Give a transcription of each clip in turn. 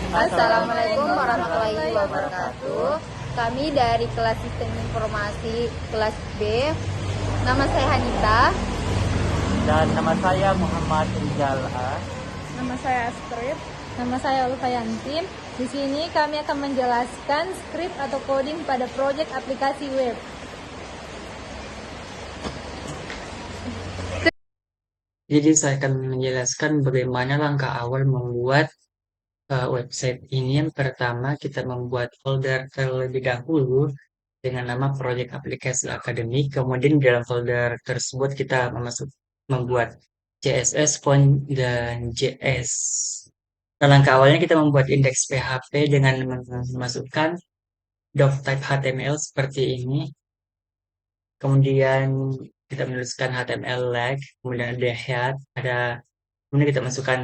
Assalamualaikum warahmatullahi wabarakatuh. Kami dari kelas Sistem Informasi kelas B. Nama saya Hanita. Dan nama saya Muhammad Rizal A. Nama saya Astrid. Nama saya Ulfayantin. Di sini kami akan menjelaskan script atau coding pada proyek aplikasi web. Jadi saya akan menjelaskan bagaimana langkah awal membuat website ini. Yang pertama kita membuat folder terlebih dahulu dengan nama Project Aplikasi Akademik. Kemudian di dalam folder tersebut kita membuat CSS, font, dan JS. Nah, langkah awalnya kita membuat indeks PHP dengan memasukkan doctype HTML seperti ini. Kemudian kita menuliskan HTML leg, kemudian ada head, kemudian kita masukkan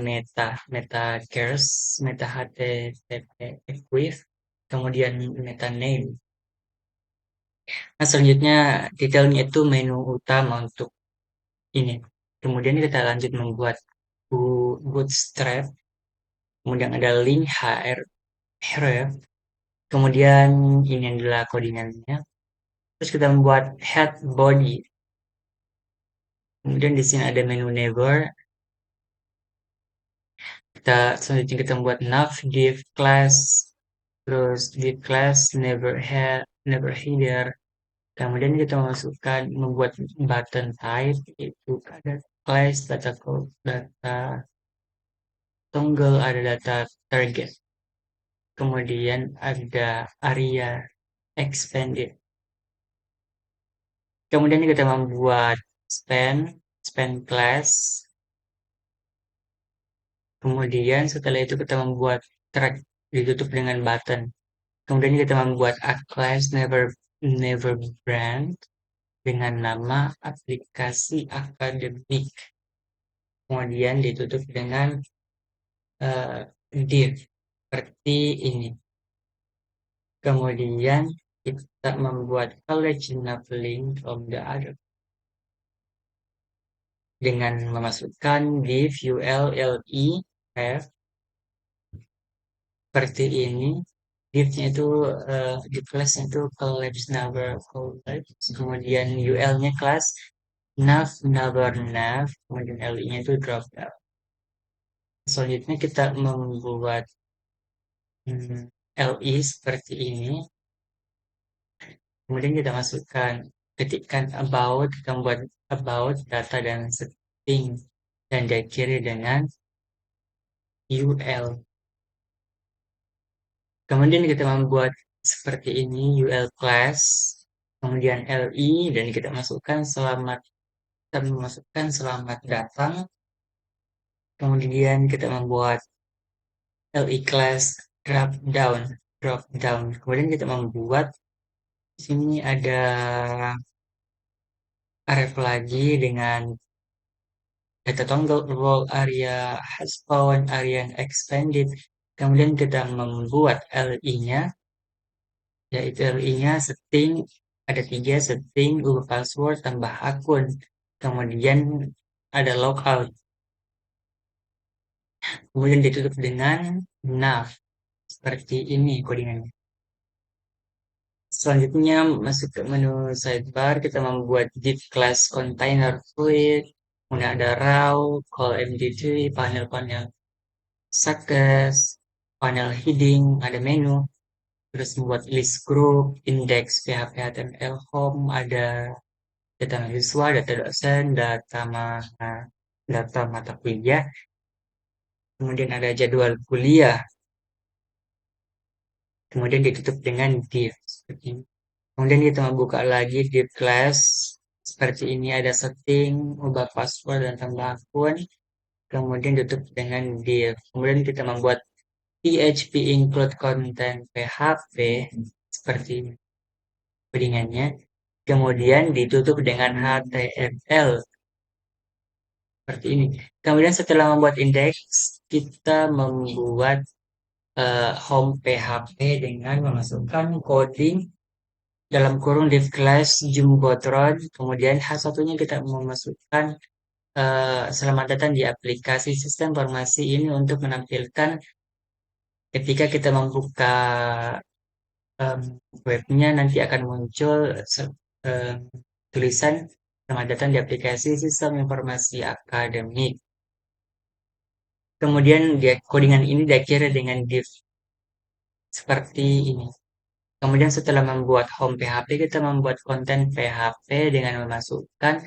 meta chars, meta HTTP with, kemudian meta name. Nah, selanjutnya detailnya itu menu utama untuk ini. Kemudian kita lanjut membuat bootstrap, kemudian ada link href, kemudian ini adalah codingannya. Terus kita membuat head body. Kemudian di sini ada menu neighbor. Selanjutnya kita membuat nav div class, terus div class never header. Kemudian kita membuat button type, itu ada class, data toggle, ada data target. Kemudian ada area expanded. Kemudian kita membuat span class. Kemudian setelah itu kita membuat track ditutup dengan button. Kemudian kita membuat a class never brand dengan nama aplikasi akademik. Kemudian ditutup dengan div seperti ini. Kemudian kita membuat collection of link of the other dengan memasukkan div ulf seperti ini. Divnya itu di kelasnya itu collapse number collapse, kemudian ul-nya kelas nav, kemudian li-nya itu drop down. Selanjutnya kita membuat li seperti ini. Kemudian kita ketikkan about, kita membuat about data dan setting dan diakhiri dengan ul. Kemudian kita membuat seperti ini ul class, kemudian li, dan kita memasukkan selamat datang. Kemudian kita membuat li class drop down. Kemudian kita membuat di sini ada ref lagi dengan data toggle role area has found area yang expanded. Kemudian kita membuat li-nya, yaitu li-nya setting, ada 3 setting, ubah password, tambah akun. Kemudian ada logout. Kemudian ditutup dengan nav. Seperti ini codingannya. Selanjutnya masuk ke menu sidebar, kita membuat div class container fluid, kemudian ada raw, call md3, panel success, panel heading, ada menu, terus membuat list group, index PHP HTML home, ada data mahasiswa, data dosen, data mata kuliah, kemudian ada jadwal kuliah, kemudian ditutup dengan div seperti ini. Kemudian kita membuka lagi div class seperti ini, ada setting, ubah password dan tambah akun, kemudian tutup dengan div. Kemudian kita membuat PHP include content PHP seperti ini codingannya. Kemudian ditutup dengan HTML seperti ini. Kemudian setelah membuat indeks, kita membuat home PHP dengan memasukkan coding dalam kurung div class jumbotron. Kemudian satunya kita memasukkan selamat datang di aplikasi sistem informasi ini untuk menampilkan ketika kita membuka webnya nanti akan muncul tulisan selamat datang di aplikasi sistem informasi akademik. Kemudian codingan ini diakhiri dengan div seperti ini. Kemudian setelah membuat home PHP, kita membuat konten PHP dengan memasukkan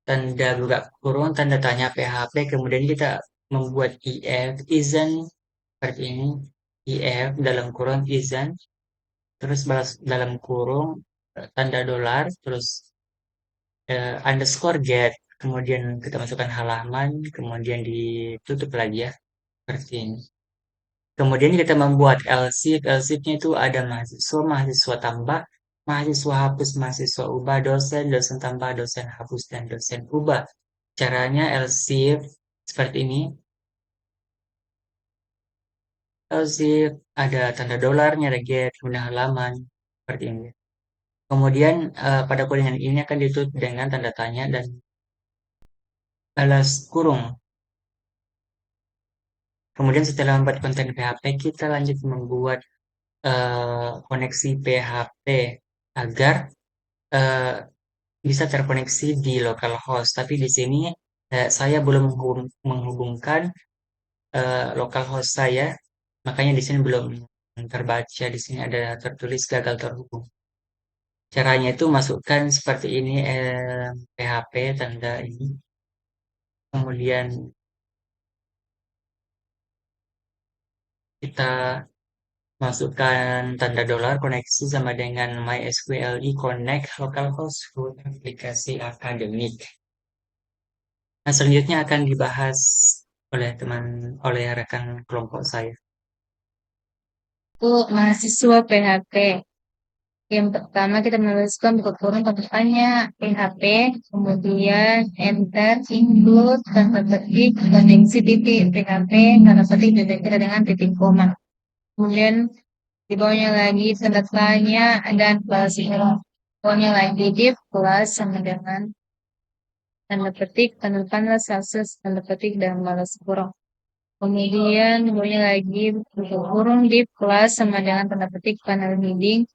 tanda buka kurung, tanda tanya PHP, kemudian kita membuat if, isn't, seperti ini, if dalam kurung isn't, terus balas dalam kurung tanda dolar, terus underscore get, kemudian kita masukkan halaman, kemudian ditutup lagi ya, seperti ini. Kemudian kita membuat else if-nya itu ada mahasiswa, mahasiswa tambah, mahasiswa hapus, mahasiswa ubah, dosen, dosen tambah, dosen hapus, dan dosen ubah. Caranya else if seperti ini. Else if ada tanda dolarnya, ada get, kemudian halaman, seperti ini. Kemudian pada codingan ini akan ditutup dengan tanda tanya dan balas kurung. Kemudian setelah membuat konten PHP, kita lanjut membuat koneksi PHP agar eh, bisa terkoneksi di localhost. Tapi di sini saya belum menghubungkan localhost saya, makanya di sini belum terbaca. Di sini ada tertulis gagal terhubung. Caranya itu masukkan seperti ini PHP tanda ini, kemudian kita masukkan tanda dolar koneksi sama dengan MySQL connect localhost root aplikasi akademik. Nah, selanjutnya akan dibahas oleh rekan kelompok saya. Untuk mahasiswa PHP. Yang pertama kita menuliskan buka kurung tanda PHP, kemudian enter, include, tanda petik, koneksi titik PHP, tanda petik diakhiri dengan titik koma. Kemudian di bawahnya lagi tanda tanya dan balas kurung. Bawahnya lagi div plus sama dengan tanda petik, tanda tanda Celsius, tanda petik dan balas kurung. Kemudian di bawahnya lagi buka kurung div plus sama dengan tanda petik panel heading,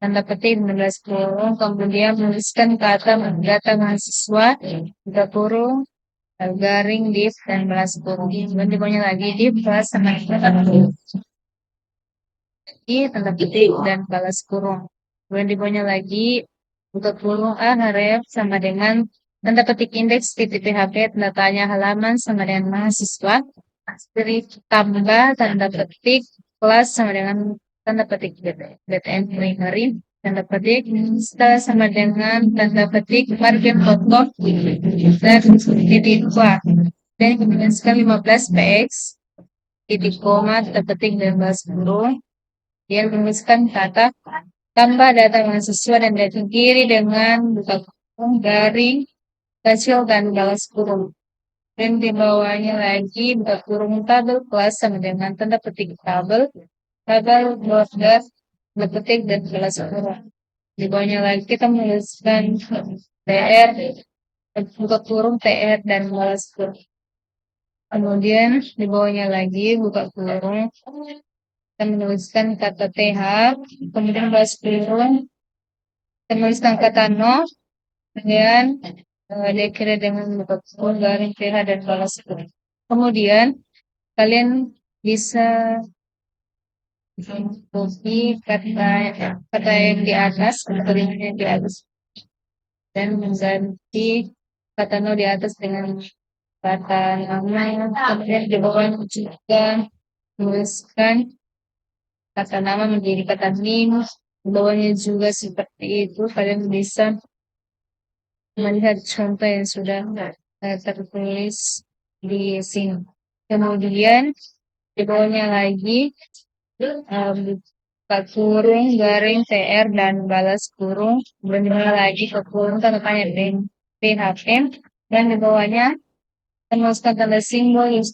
tanda petik 16 kurung, kemudian menuliskan kata data mahasiswa, buka kurung, garing div dan balas kurung. Kemudian di bawahnya lagi div plus sama dengan tanda petik dan balas kurung. Kemudian di bawahnya lagi buka kurung a href sama dengan tanda petik indeks titik php tanda tanya halaman sama dengan mahasiswa strip tambah tanda petik plus sama dengan tanda petik data entry tanda petik setelah sama dengan tanda petik margin foto dan titik dua dan kemudian sekali 15 px titik koma tanda petik dan balas kurung. Dia menuliskan kata tambah data mahasiswa dan data kiri dengan buka kurung garing kecil dan balas kurung. Dan di bawahnya lagi buka kurung tabel plus sama dengan tanda petik tabel border tanda petik dan balas kurung. Di bawahnya lagi kita menuliskan tr buka kurung tr dan balas kurung. Kemudian di bawahnya lagi buka kurung kita menuliskan kata th, kemudian balas kurung, kita menuliskan kata no, kemudian diakhiri dengan buka kurung garing th dan balas kurung. Kemudian kalian bisa copy kata yang di atas, kalimat yang di atas, dan mengganti kata no di atas dengan kata nama. Kemudian di bawah juga menuliskan kata nama menjadi kata nim. Di bawahnya juga seperti itu. Kalian bisa melihat contoh yang sudah tertulis di sini. Kemudian di bawahnya lagi buka kurung garing tr dan balas kurung, kemudian lagi ke kurung tanda tanya php dan di bawahnya menuliskan tanda simbol $,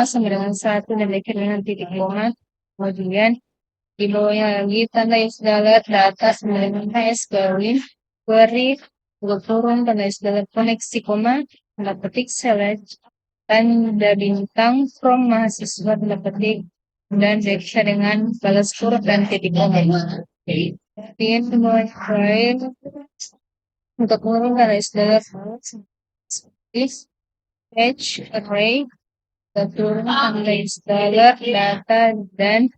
sama dengan 1 dan diakhiri dengan titik koma. Kemudian di bawahnya lagi tanda $, data sama dengan MySQL query buka kurung tanda $, koneksi koma tanda petik select tanda bintang from mahasiswa tanda petik dan diiksa dengan balas kurung dan titik koma. Kemudian semuanya terakhir untuk mengurungkan istilah H array keturunan tanda istilah data dan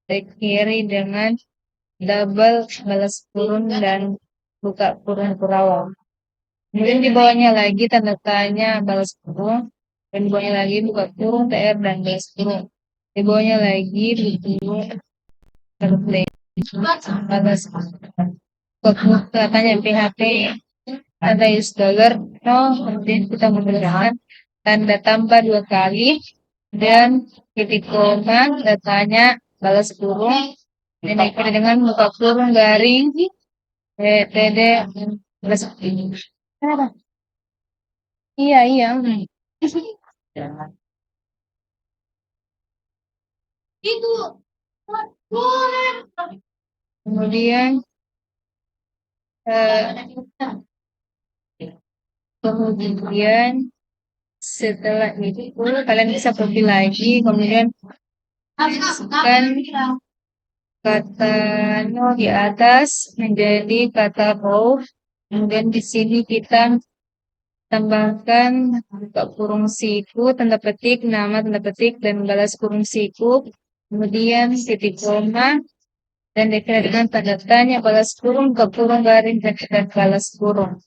query dengan double balas kurung dan buka kurung kurawal. Kemudian di bawahnya lagi tanda tanya balas kurung, dan di bawahnya lagi buka kurung TR dan balas kurung. Di bawahnya lagi buku balas kurung. Tanya PHP tanda use dollar no, kemudian kita menggunakan tanda tambah 2 kali dan titik koma, datanya balas kurung, dan diikuti dengan buka kurung garing TD balas kurung. Iya, iya. Kemudian setelah itu kalian bisa copy lagi, kemudian masukkan kata no di atas menjadi kata row, kemudian di sini kita tambahkan buka kurung siku, tanda petik, nama, tanda petik, dan balas kurung siku, kemudian titik koma, dan dikirim dengan tanda tanya, balas kurung, buka kurung garing, dan balas kurung.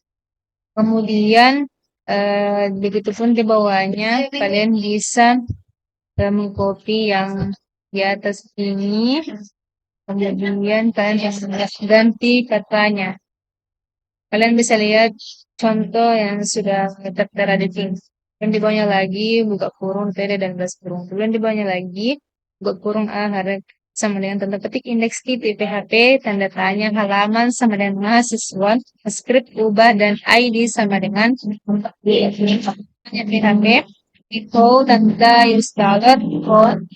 Kemudian begitupun di bawahnya kalian bisa mengcopy yang di atas ini, kemudian kalian bisa ganti katanya. Kalian bisa lihat contoh yang sudah tertera di sini. Dan di bawahnya lagi buka kurung TD dan balas kurung. Kemudian di bawahnya lagi buka kurung A harapan sama dengan tanda petik indeks key PHP, tanda tanya halaman sama dengan mahasiswa, script ubah, dan ID sama dengan PHP, info tanda installer, code,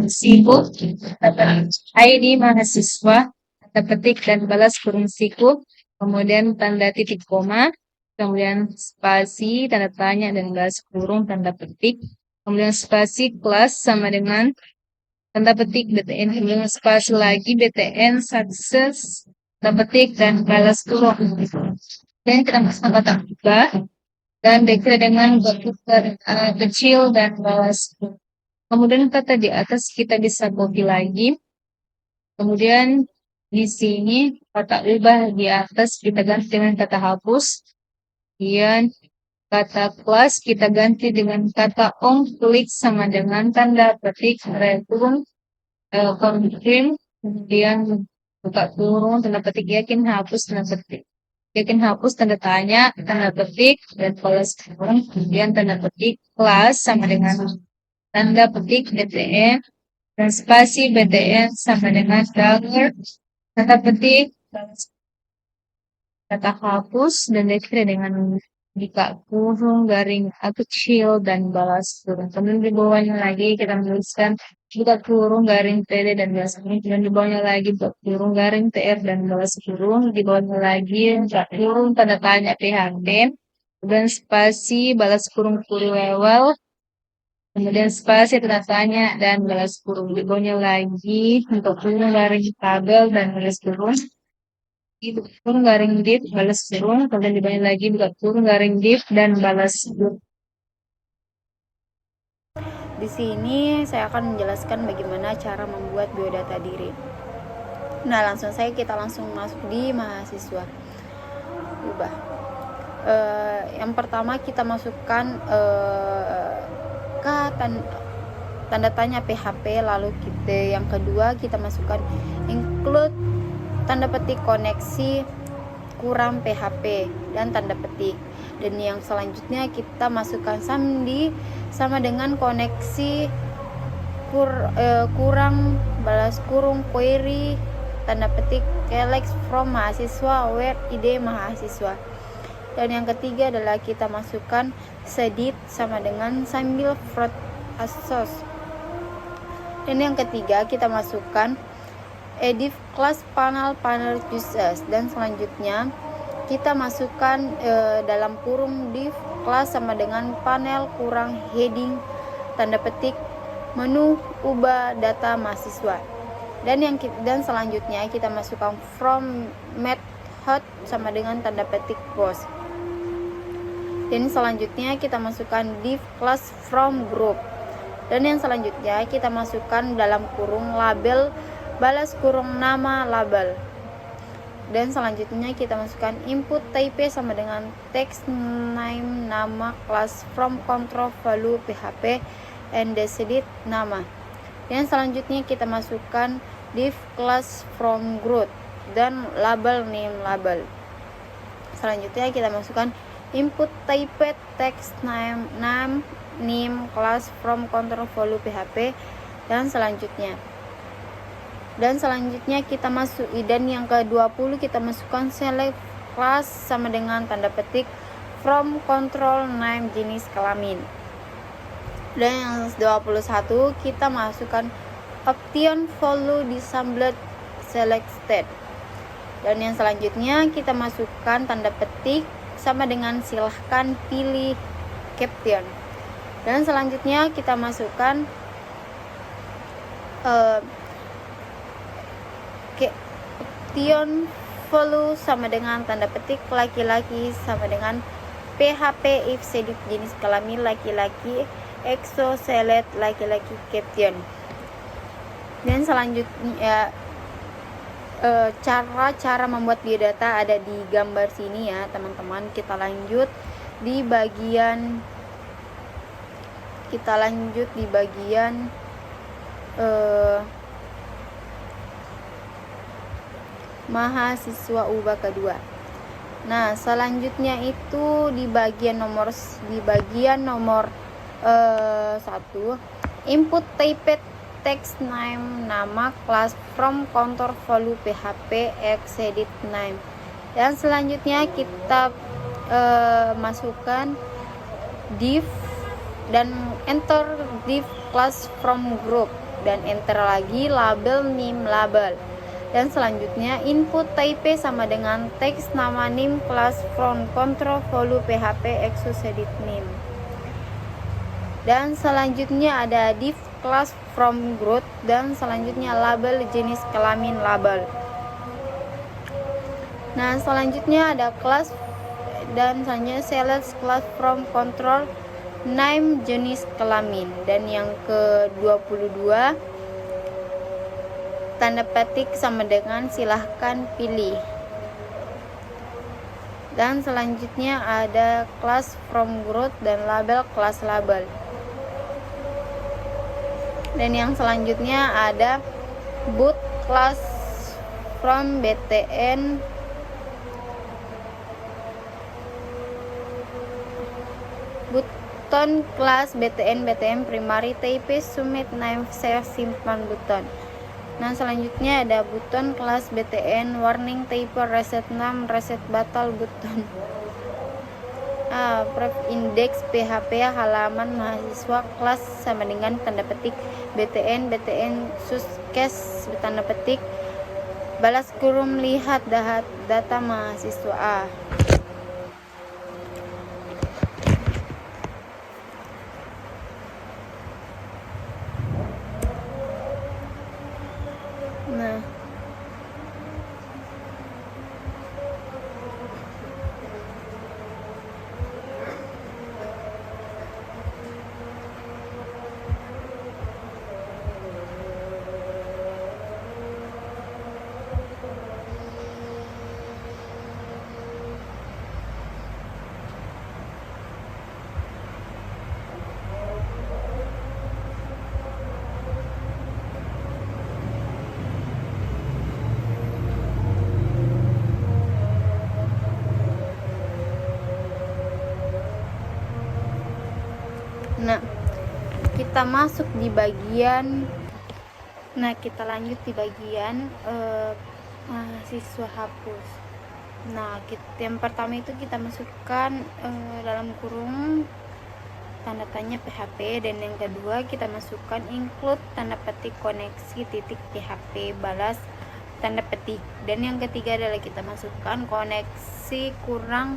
sibuk, ID mahasiswa, tanda petik dan balas kurung siku, kemudian tanda titik koma, kemudian spasi, tanda tanya, dan balas kurung, tanda petik, kemudian spasi kelas sama dengan tanda petik BTN, kemudian spasi lagi BTN sukses, tanda petik, dan balas kurung. Dan kita masukkan kata ubah dan deklarasi dengan bentuk kecil dan balas kurung. Kemudian kata di atas kita bisa copy lagi. Kemudian di sini kata ubah di atas kita ganti dengan kata hapus. Kemudian kata kelas kita ganti dengan kata on klik sama dengan tanda petik kurung confirm, kemudian buka kurung tanda petik yakin hapus tanda petik. Yakin hapus tanda tanya, tanda petik, dan balas kurung, kemudian tanda petik kelas sama dengan tanda petik BTN, dan spasi BTN sama dengan dollar, tanda petik, kata hapus, dan dikira dengan buka kurung garing A kecil dan balas kurung. Kemudian di bawahnya lagi kita menuliskan buka kurung garing TD dan balas kurung. Kemudian di bawahnya lagi buka kurung garing TR dan balas kurung. Di bawahnya lagi buka kurung tanda tanya PHP. Kemudian spasi balas kurung kurwewel. Kemudian spasi tanda tanya dan balas kurung. Di bawahnya lagi untuk kurung garing tabel dan balas kurung. Itu kurung garing div balas kurung, kemudian di bawahnya lagi buka kurung garing div dan balas kurung. Di sini saya akan menjelaskan bagaimana cara membuat biodata diri. Nah, kita langsung masuk di mahasiswa. Ubah. Yang pertama kita masukkan ke tanda tanya PHP, lalu yang kedua kita masukkan include tanda petik koneksi kurang PHP dan tanda petik, dan yang selanjutnya kita masukkan sandi sama dengan koneksi kurang balas kurung query tanda petik Alex from mahasiswa where ide mahasiswa, dan yang ketiga adalah kita masukkan sedit sama dengan sambil front asos, dan yang ketiga kita masukkan edit class panel users, dan selanjutnya kita masukkan dalam kurung div class sama dengan panel kurang heading tanda petik menu ubah data mahasiswa. Dan selanjutnya kita masukkan from method sama dengan tanda petik post. Dan selanjutnya kita masukkan div class from group. Dan yang selanjutnya kita masukkan dalam kurung label balas kurung nama label. Dan selanjutnya kita masukkan input type sama dengan text name nama class from control value php and decided nama. Dan selanjutnya kita masukkan div class from group dan label name label. Selanjutnya kita masukkan input type text name class from control value php dan selanjutnya kita masuk. Dan yang ke-20 kita masukkan select class sama dengan tanda petik from control name jenis kelamin. Dan yang 21 kita masukkan option value disabled selected. Dan yang selanjutnya kita masukkan tanda petik sama dengan silahkan pilih caption. Dan selanjutnya kita masukkan option value sama dengan tanda petik laki-laki sama dengan php if sedit jenis kelamin laki-laki exo select laki-laki caption. Dan selanjutnya cara membuat biodata ada di gambar sini ya teman-teman. Kita lanjut di bagian mahasiswa ubah kedua. Nah, selanjutnya itu di bagian nomor 1 input type text name nama class from contour value php exedit name. Dan selanjutnya kita masukkan div dan enter div class from group dan enter lagi label name label. Dan selanjutnya input type sama dengan text nama name class from control value php exedit name. Dan selanjutnya ada div class from group dan selanjutnya label jenis kelamin label. Nah, selanjutnya ada class dan selanjutnya select class from control name jenis kelamin. Dan yang ke-22 tanda petik sama dengan silahkan pilih. Dan selanjutnya ada class from group dan label class label. Dan yang selanjutnya ada boot class from btn button class btn primary type submit name save simpan button. Nah, selanjutnya ada button class btn warning type reset name reset batal button. Pref index php halaman mahasiswa kelas sama dengan tanda petik btn suscase tanda petik balas kurung lihat data mahasiswa. Nah, kita masuk di bagian kita lanjut di bagian mahasiswa hapus. Nah, yang pertama itu kita masukkan dalam kurung tanda tanya PHP, dan yang kedua kita masukkan include tanda petik koneksi titik PHP balas tanda petik, dan yang ketiga adalah kita masukkan koneksi kurang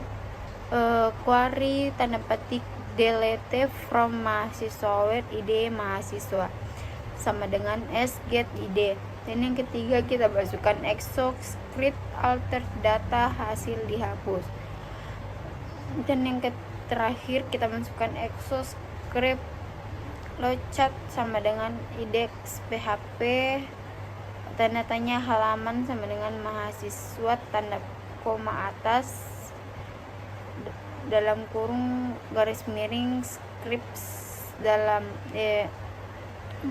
query tanda petik delete from mahasiswa id mahasiswa. sama dengan s get id. Dan yang ketiga kita masukkan exo script alter data hasil dihapus. Dan yang terakhir kita masukkan exo script lochat sama dengan index php tanda tanya halaman sama dengan mahasiswa tanda koma atas dalam kurung garis miring scripts dalam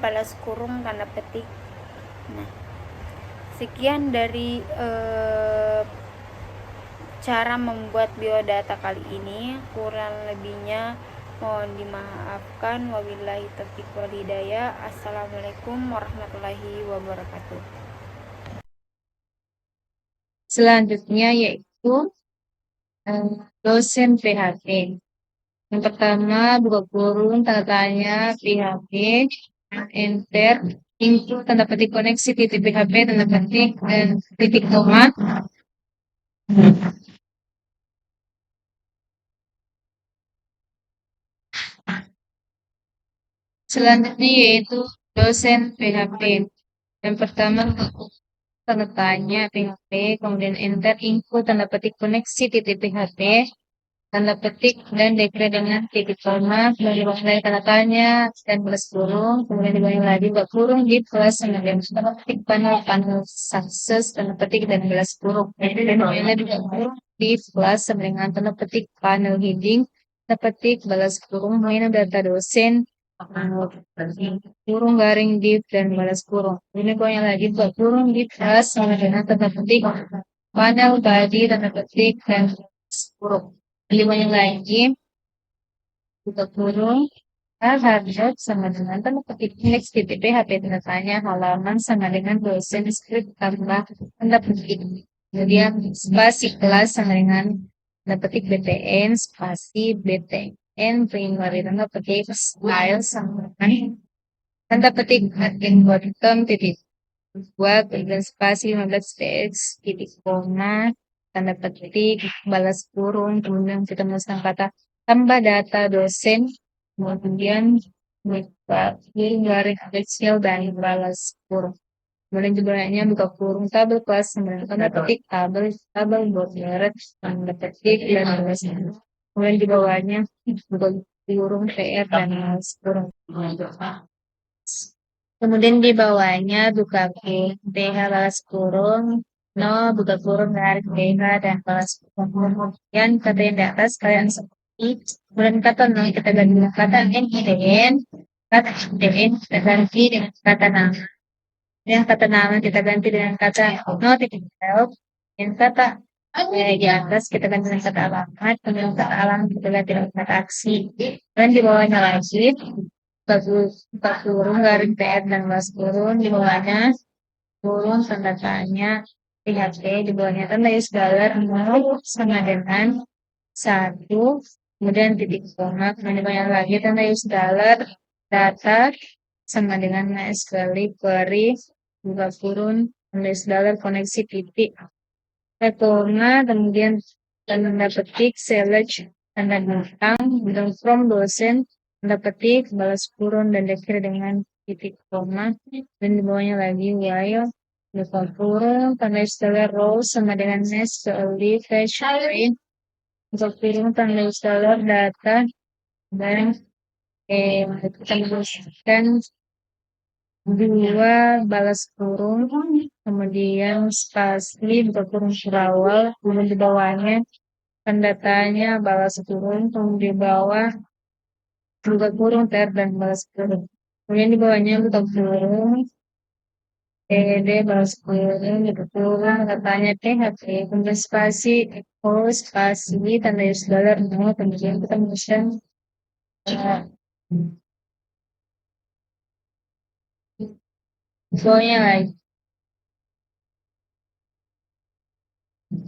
balas kurung tanda petik. Nah, sekian dari cara membuat biodata kali ini. Kurang lebihnya mohon dimaafkan. Wabillahi taufiq wal hidayah. Assalamualaikum warahmatullahi wabarakatuh. Selanjutnya yaitu dosen PHP. Yang pertama buka kurung tanda tanya PHP, enter, input tanda petik koneksi titik PHP tanda petik dan titik koma. Selanjutnya yaitu dosen PHP. Yang pertama tanda tanya PHP, kemudian enter, input tanda petik koneksi titik PHP tanda petik dan dekret dengan titik koma, kemudian mulai tanda tanya dan plus kurung, kemudian dibangun lagi buka kurung di plus kemudian tanda petik panel sukses tanda petik dan plus kurung, kemudian buka kurung di plus dengan tanda petik panel heading tanda petik balas kurung mainan data dosen kurung garing div dan balas kurung. Ini pokoknya lagi buka kurung di plus dengan tanda petik panel body tanda petik dan balas kurung. Limanya lagi buka kurung harga sama dengan tanda petik index titik PHP tanda tanya halaman sama dengan dosen script tambah tanda petik. Kemudian spasi kelas sama dengan tanda petik BTN spasi BTN primary tanda petik style sama dengan tanda petik admin bottom titik dua kemudian spasi 15 px titik koma tanda petik balas kurung, kemudian kita menuliskan kata tambah data dosen, kemudian garis kecil dan balas kurung. Kemudian jumlahnya buka kurung tabel kelas kemudian tanda petik tabel garis tanda petik dan balas kurung. Kemudian di bawahnya buka kurung PR dan balas kurung. Kemudian di bawahnya buka PH balas kurung, no buka kurung garis PH dan balas kurung. Kemudian kata yang di atas kalian seperti kemudian kata no kita ganti dengan kata NIDN, kata NIDN kita ganti dengan kata nama. Yang kata nama kita ganti dengan kata no titik help. Yang kata di atas kita ganti dengan kata alamat, kemudian kata alamat kita ganti dengan kata aksi. Dan di bawahnya lagi buka kurung garing PR dan balas kurung di bawahnya kurung tanda tanya PHP di bawahnya tanda is dollar sama dengan 1 kemudian titik koma kemudian di bawahnya lagi tanda is dollar data sama dengan MySQL query buka kurung tanda is dollar koneksi titik koma kemudian tanda petik select tanda bintang kemudian from dosen tanda petik balas kurung dan dekret dengan titik koma dan di bawahnya lagi while buka kurung tanda istilah row sama dengan SQL fetch array buka kurung tanda istilah data dan kita menuliskan 2 balas kurung kemudian spasi buka kurung awal kemudian di bawahnya tanda tanya balas kurung kemudian di bawah buka kurung ter dan balas kurung kemudian di bawahnya buka kurung balas kurung buka kurung katanya PHP kemudian spasi spasi tanda dollar no kemudian kita menuliskan soalnya lagi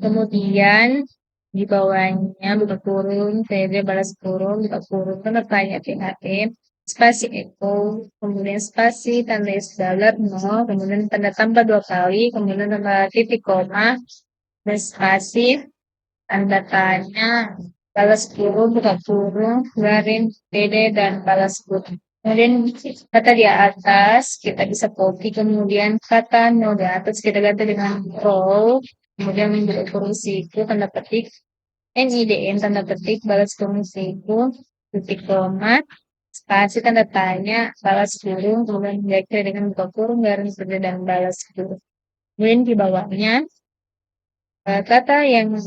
kemudian di bawahnya buka kurung balas kurung buka kurung tanda tanya PHP spasi echo kemudian spasi tanda dollar no kemudian tanda tambah 2 kali kemudian tanda titik koma dan spasi tanda tanya balas kurung buka kurung garing PD dan balas kurung Kemudian kata di atas kita bisa copy, kemudian kata no di atas kita ganti dengan row, kemudian menjadi kurung siku tanda petik NIDN tanda petik balas kurung siku titik koma spasi tanda tanya balas kurung kemudian diakhiri dengan buka kurung garis kerja dan balas kurung. Kemudian di bawahnya kata yang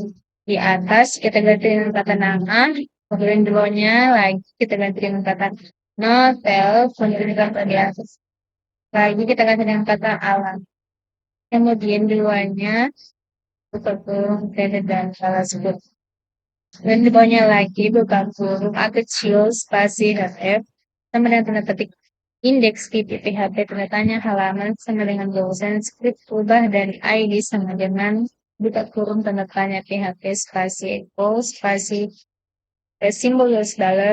di atas kita ganti dengan kata nama, kemudian di bawahnya lagi kita ganti dengan kata notel, kemudian kata di atas lagi kita ganti dengan kata alam. Kemudian di bawahnya buka kurung kerja dan balas kurung. Dan di bawahnya lagi buka kurung A kecil spasi dan F sama dengan tanda petik indeks titik PHP tanda tanya halaman sama dengan dosen script ubah dan ID sama dengan buka kurung tanda tanya PHP spasi equal spasi simbol $,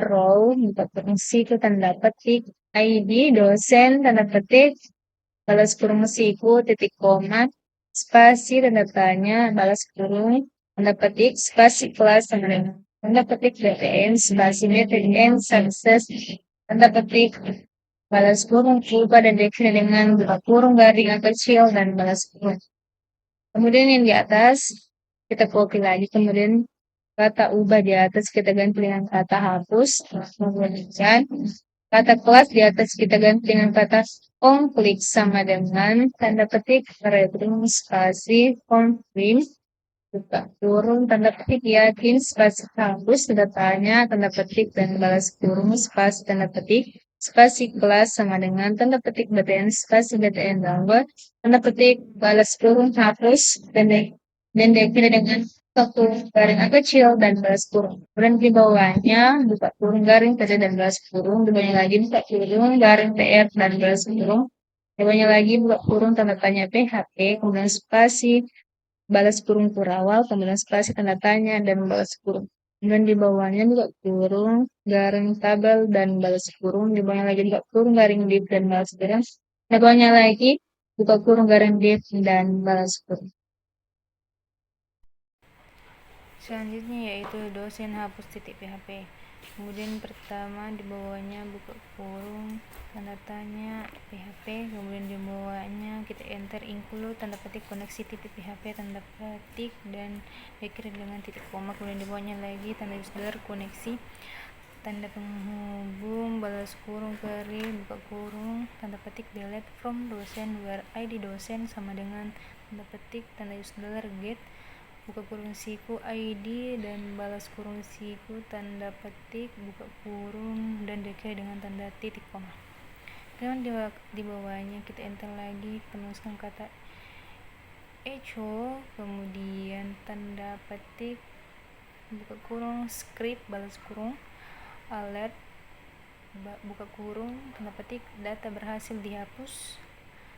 row buka kurung siku tanda petik ID dosen tanda petik balas kurung siku titik koma spasi tanda tanya balas kurung tanda petik spasi kelas sama dengan tanda petik BTN spasi BTN sukses tanda petik balas kurung ubah dan diakhiri dengan buka kurung garing yang kecil dan balas kurung. Kemudian yang di atas kita copy lagi, kemudian kata ubah di atas kita ganti dengan kata hapus, kemudian kata kelas di atas kita ganti dengan kata komplit sama dengan tanda petik reading spasi komplit buka kurung tanda petik yakin spasi hapus tanda tanya tanda petik dan balas kurung spasi tanda petik spasi kelas sama dengan tanda petik BTN spasi BTN download tanda petik balas kurung hapus dan diakhiri dengan satu garing A kecil dan balas kurung. Kemudian di bawahnya buka kurung garing TD dan balas kurung, di bawahnya lagi buka kurung garing TR dan balas kurung, di bawahnya lagi buka kurung tanda tanya PHP, kemudian spasi balas kurung kurawal, kemudian spasi tanda tanya dan balas kurung. Kemudian di bawahnya buka kurung garing tabel dan balas kurung, di bawahnya lagi buka kurung garing div dan balas kurung, di bawahnya lagi buka kurung garing div dan balas kurung. Selanjutnya yaitu dosen hapus titik PHP. Kemudian pertama di bawahnya buka kurung tanda tanya PHP, kemudian di bawahnya kita enter include tanda petik koneksi titik PHP tanda petik dan diakhiri dengan titik koma, kemudian di bawahnya lagi tanda user koneksi tanda penghubung balas kurung kering buka kurung tanda petik delete from dosen where ID dosen sama dengan tanda petik tanda user get buka kurung siku ID dan balas kurung siku tanda petik buka kurung dan diakhiri dengan tanda titik koma. Kemudian di bawahnya kita enter lagi, kita masukkan kata echo, kemudian tanda petik buka kurung script balas kurung alert buka kurung tanda petik data berhasil dihapus,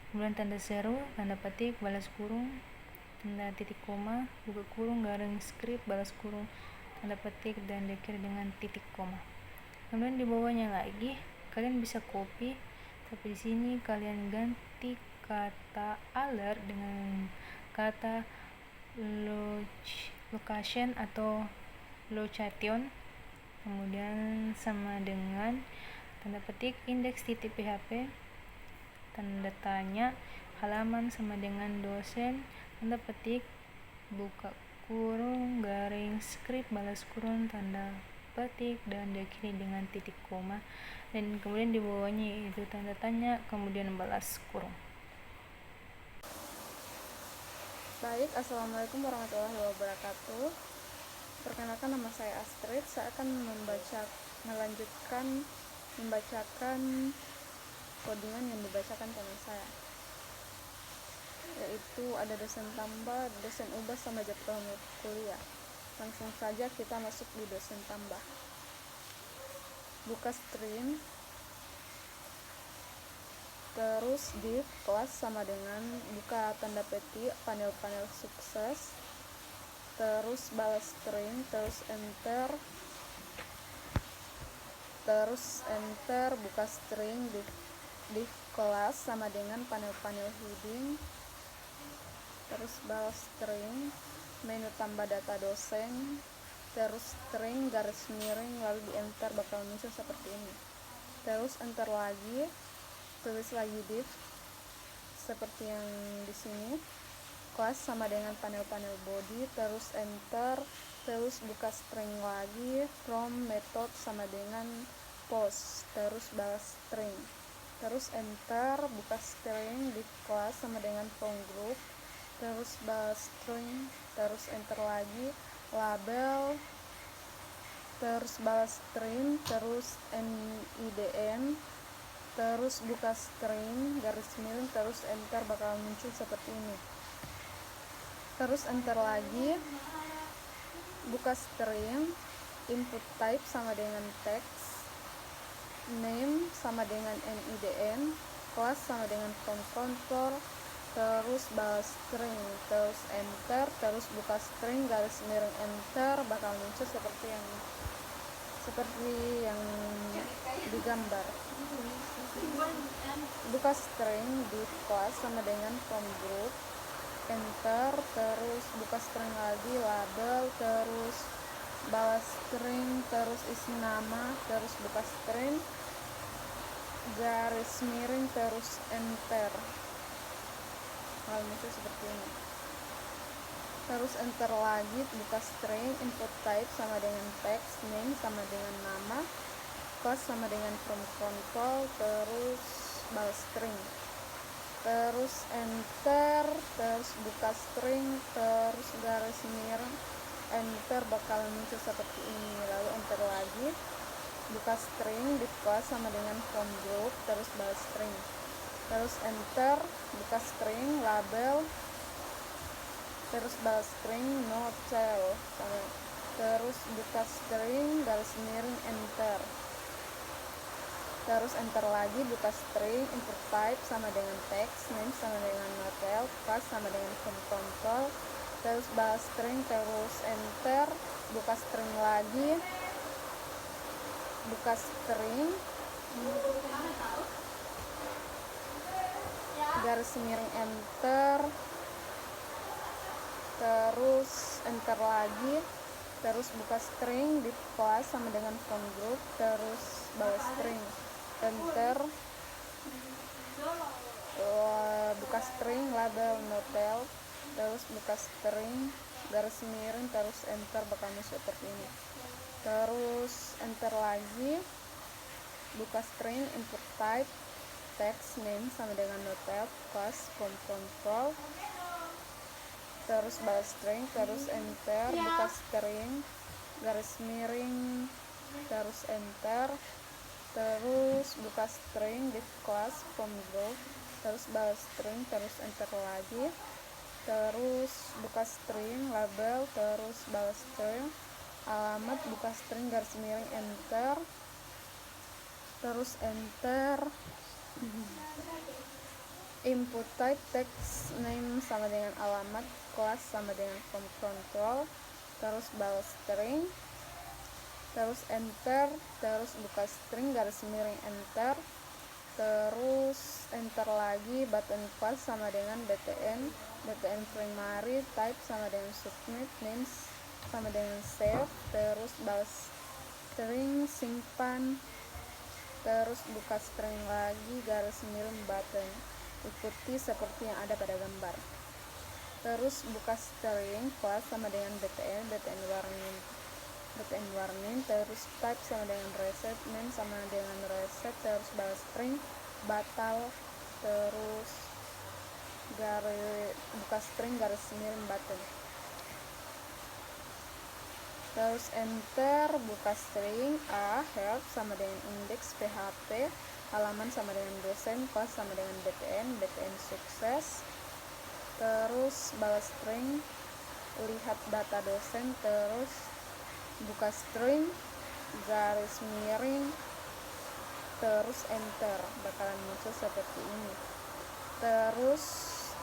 kemudian tanda seru tanda petik balas kurung tanda titik koma buka kurung garing script balas kurung tanda petik dan diakhiri dengan titik koma. Kemudian di bawahnya lagi kalian bisa copy, tapi di sini kalian ganti kata alert dengan kata location atau location, kemudian sama dengan tanda petik indeks titik PHP tanda tanya halaman sama dengan dosen tanda petik buka kurung garing script balas kurung tanda petik dan diakhiri dengan titik koma, dan kemudian di bawahnya yaitu tanda tanya kemudian balas kurung. Baik, assalamualaikum warahmatullahi wabarakatuh. Perkenalkan, nama saya Astrid. Saya akan membacakan codingan yang dibacakan teman saya, yaitu ada dosen tambah, dosen ubah sama jadwal kuliah. Langsung saja kita masuk di dosen tambah. Buka stream, terus div kelas sama dengan buka tanda petik panel-panel sukses, terus balas string, terus enter buka string div kelas sama dengan panel-panel heading, terus balas string, menu tambah data dosen, terus string garis miring lalu di enter bakal muncul seperti ini. terus enter lagi, tulis lagi div seperti yang di sini, class sama dengan panel-panel body, terus enter, terus buka string lagi, from method sama dengan post, terus balas string, terus enter, buka string, div class sama dengan from group, terus balas string, terus enter lagi, label, terus balas string, terus NIDN, terus buka string, garis miring, terus enter, bakal muncul seperti ini. Terus enter lagi, buka string, input type sama dengan text, name sama dengan NIDN, class sama dengan control, terus balas string, terus enter, terus buka string, garis miring, enter, bakal muncul seperti yang digambar. Buka string di class sama dengan from group, enter, terus buka string lagi, label, terus balas string, terus isi nama, terus buka string, garis miring, terus enter. Hal itu seperti ini. Terus enter lagi, buka string, input type sama dengan text, name sama dengan nama, class sama dengan from control, terus balas string, terus enter, terus buka string, terus garis miring, enter, bakal muncul seperti ini. Lalu enter lagi, buka string, div class sama dengan from group, terus balas string, terus enter, buka string, label, terus balas string, no tail, terus buka string, garis miring, enter, terus enter lagi, buka string, input type sama dengan text, name sama dengan no tail, class sama dengan from control, terus balas string, terus enter, buka string lagi, buka string, garis miring, enter, terus enter lagi, terus buka string, div class sama dengan from group, terus balas string, enter, buka string, label, no tail, terus buka string, garis miring, terus enter, bakal muncul seperti ini. Terus enter lagi, buka string, input type, text, name sama dengan no tail, class, from control, terus balas string, terus enter, buka string, garis miring, terus enter, terus buka string, div class, from group, terus balas string, terus enter lagi, terus buka string, label, terus balas string, alamat, buka string, garis miring, enter, terus enter, input type, text, name sama dengan alamat, class sama dengan from control, terus balas string, terus enter, terus buka string, garis miring, enter, terus enter lagi, button class sama dengan btn primary, type sama dengan submit, names sama dengan save, terus balas string, simpan, terus buka string lagi, garis miring, button, ikuti seperti yang ada pada gambar. Terus buka string, class sama dengan btn warning, terus type sama dengan reset, name sama dengan reset, terus balas string, batal, terus buka string, garis miring, button, terus enter, buka string, help sama dengan index php, halaman sama dengan dosen, class sama dengan btn sukses, terus balas string, lihat data dosen, terus buka string, garis miring, terus enter, bakalan muncul seperti ini. Terus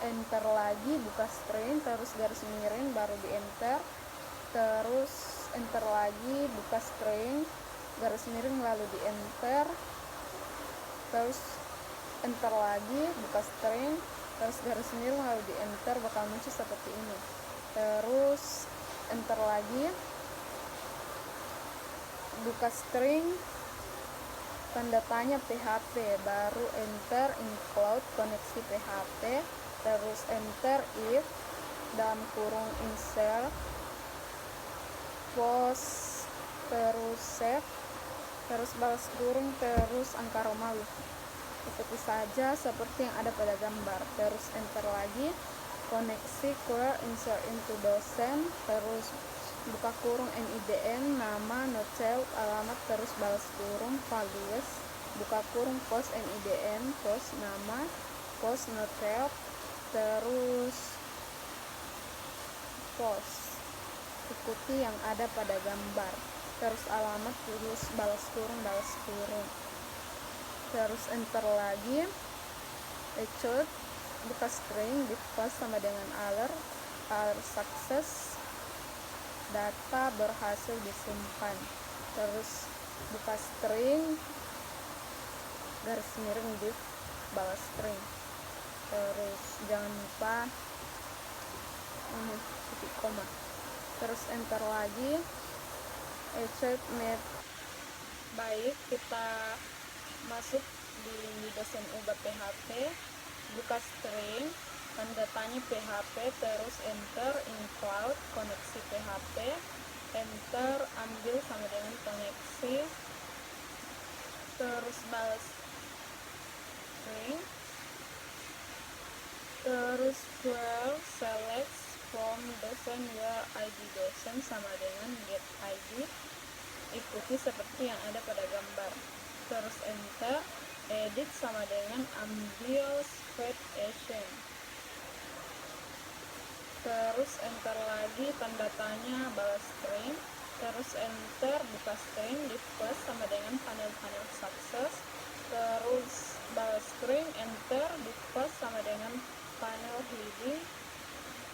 enter lagi, buka string, terus garis miring, baru di enter, terus enter lagi, buka string, garis miring, lalu di enter, terus enter lagi, buka string, terus garis miring, lalu di enter, bakal muncul seperti ini. Terus enter lagi, buka string, tanda tanya PHP, baru enter include koneksi PHP, terus enter if dalam kurung insert post, terus save, terus balas kurung, terus angka Romawi. Ikuti saja seperti yang ada pada gambar. Terus enter lagi, koneksi query insert into dosen, terus buka kurung NIDN, nama, notel, alamat, terus balas kurung, values, buka kurung post NIDN, post nama, post notel, terus post. Ikuti yang ada pada gambar. Terus alamat, terus balas kurung, terus enter lagi, echoed, buka string, di post sama dengan alert success, data berhasil disimpan, terus buka string, garis miring div, balas string, terus jangan lupa titik koma, terus enter lagi, made. Baik, kita masuk di dosen ubah PHP, buka string, tanda tanya PHP, terus enter include koneksi PHP, enter ambil sama dengan koneksi, terus balas string, terus query select from dosen where ID dosen sama dengan get ID. Ikuti seperti yang ada pada gambar. Terus enter, edit sama dengan ambil spread action. Terus enter lagi, tanda tanya, balas string. Terus enter, buka string, di plus sama dengan panel-panel success. Terus balas string, enter, di plus sama dengan panel heading.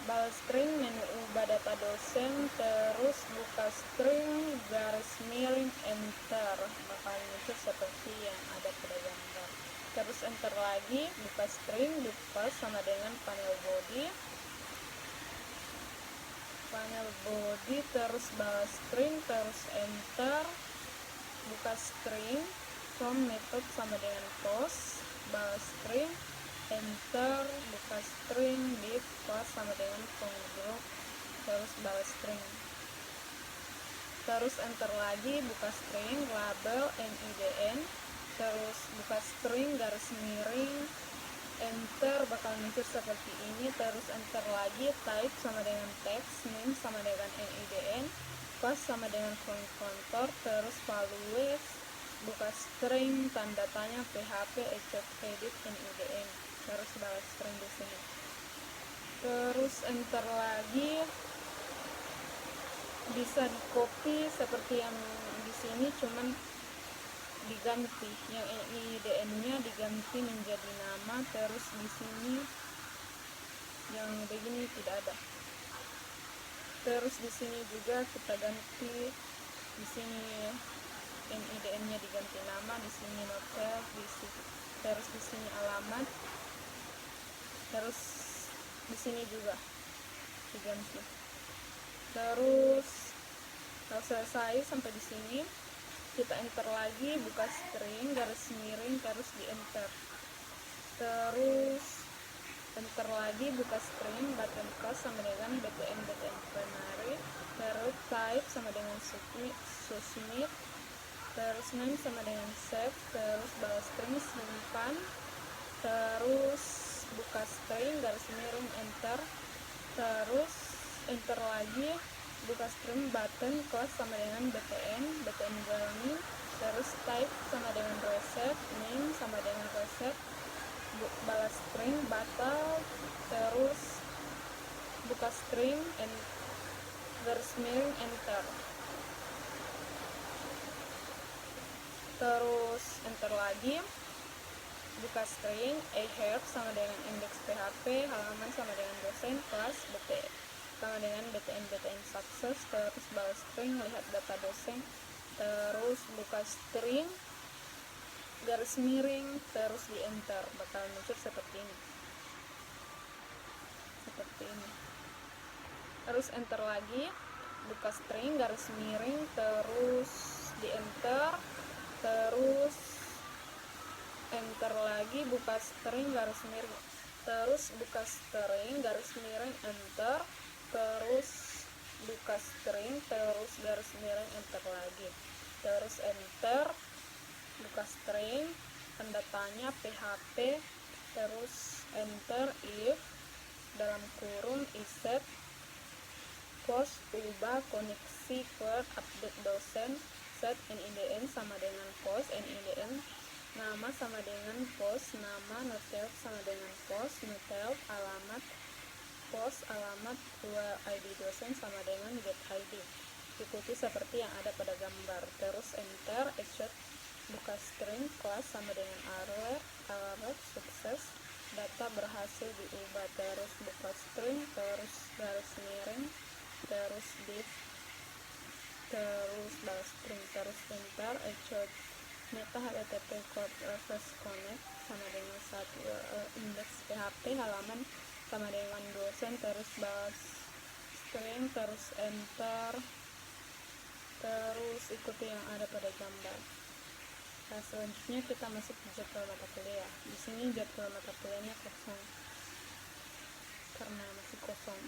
Balas string, menu ubah data dosen, terus buka string, garis miring, enter, bakal muncul seperti yang ada pada gambar. Terus enter lagi, buka string, di plus sama dengan panel body, terus balas string, terus enter, buka string, from method sama dengan post, balas string, enter, buka string, div plus sama dengan group, terus balas string, terus enter lagi, buka string, label NIDN, terus buka string, garis miring, enter, bakal muncul seperti ini. Terus enter lagi, type sama dengan text, name sama dengan NIDN, plus sama dengan kontor, terus values, buka string, tanda tanya PHP, edit NIDN, terus balas string di sini. Terus enter lagi, bisa di copy seperti yang di sini, cuman diganti yang NIDN-nya diganti menjadi nama, terus di sini yang begini tidak ada. Terus di sini juga kita ganti, di sini NIDN-nya diganti nama, di sini notel, terus di sini alamat, terus di sini juga diganti. Terus kalau selesai sampai di sini, kita enter lagi, buka string, garis miring, terus di enter. Terus enter lagi, buka string, button plus sama dengan btn primary, terus type sama dengan submit, terus name sama dengan save, terus balas string, simpan, terus buka string, garis miring, enter, terus enter lagi, buka string, button plus sama dengan btn jalani, terus type sama dengan reset, name sama dengan reset, balas string, batal, terus buka string, garis miring, enter, terus enter lagi, buka string, help sama dengan index PHP, halaman sama dengan dosen, plus sama dengan btn success, terus balas string, lihat data dosen, terus buka string, garis miring, terus di enter, bakal muncul seperti ini. Terus enter lagi, buka string, garis miring, terus di enter, terus enter lagi, buka string garis miring, terus buka string garis miring enter, terus buka string terus garis miring enter lagi, terus enter, buka string tanda tanya PHP, terus enter if dalam kurung iset post ubah koneksi word update dosen set NIDN sama dengan post NIDN nama sama dengan post nama notel sama dengan post notel alamat post alamat ID dosen sama dengan get ID, ikuti seperti yang ada pada gambar, terus enter exit, buka string kelas sama dengan alert sukses data berhasil diubah, terus buka string terus garis miring terus div terus balas string terus enter exit meta http code reverse connect sama dengan satu index PHP halaman sama dengan dosen, terus balas string terus enter, terus ikuti yang ada pada gambar. Nah, selanjutnya kita masuk ke jadwal mata kuliah. Di sini jadwal mata kuliahnya kosong karena masih kosong.